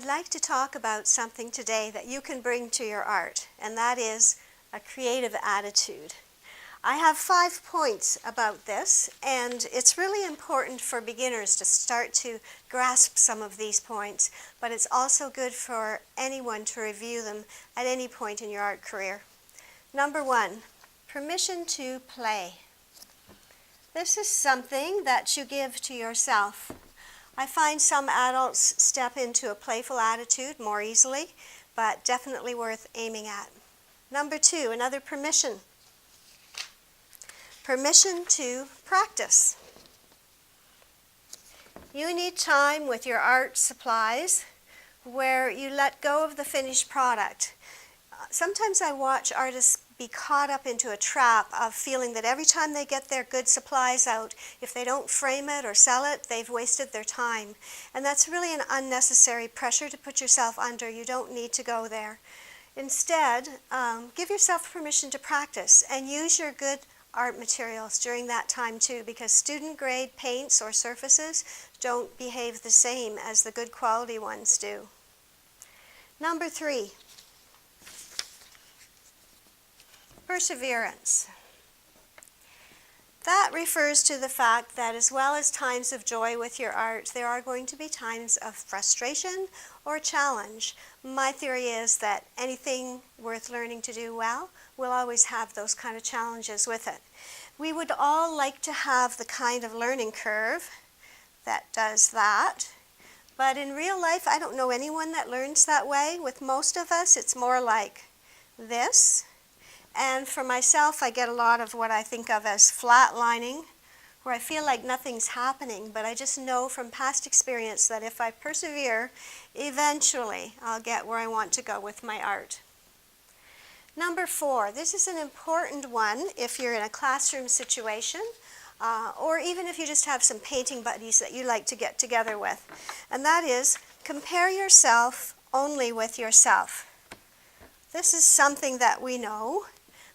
I'd like to talk about something today that you can bring to your art, and that is a creative attitude. I have 5 points about this, and it's really important for beginners to start to grasp some of these points, but it's also good for anyone to review them at any point in your art career. Number 1, permission to play. This is something that you give to yourself. I find some adults step into a playful attitude more easily, but definitely worth aiming at. Number 2, another permission. Permission to practice. You need time with your art supplies where you let go of the finished product. Sometimes I watch artists be caught up into a trap of feeling that every time they get their good supplies out, if they don't frame it or sell it, they've wasted their time. And that's really an unnecessary pressure to put yourself under. You don't need to go there. Instead, give yourself permission to practice and use your good art materials during that time too, because student grade paints or surfaces don't behave the same as the good quality ones do. Number 3, perseverance. That refers to the fact that as well as times of joy with your art, there are going to be times of frustration or challenge. My theory is that anything worth learning to do well will always have those kind of challenges with it. We would all like to have the kind of learning curve that does that, but in real life, I don't know anyone that learns that way. With most of us, it's more like this. And for myself, I get a lot of what I think of as flatlining, where I feel like nothing's happening, but I just know from past experience that if I persevere, eventually I'll get where I want to go with my art. Number 4, this is an important one if you're in a classroom situation, or even if you just have some painting buddies that you like to get together with. And that is, compare yourself only with yourself. This is something that we know,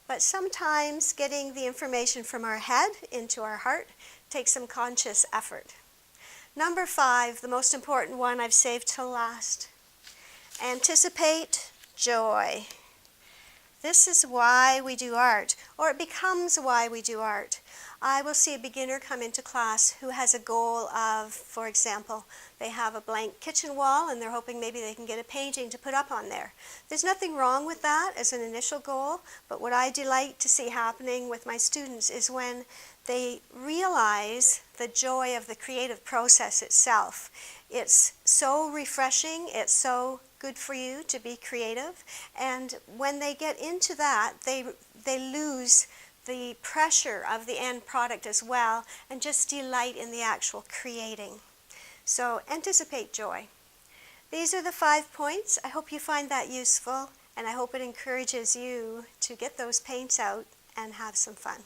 but sometimes getting the information from our head into our heart takes some conscious effort. Number 5, the most important one I've saved till last. Anticipate joy. This is why we do art, or it becomes why we do art. I will see a beginner come into class who has a goal of, for example, they have a blank kitchen wall and they're hoping maybe they can get a painting to put up on there. There's nothing wrong with that as an initial goal, but what I delight to see happening with my students is when they realize the joy of the creative process itself. It's so refreshing, it's so good for you to be creative, and when they get into that, they lose the pressure of the end product as well, and just delight in the actual creating. So anticipate joy. These are the 5 points. I hope you find that useful, and I hope it encourages you to get those paints out and have some fun.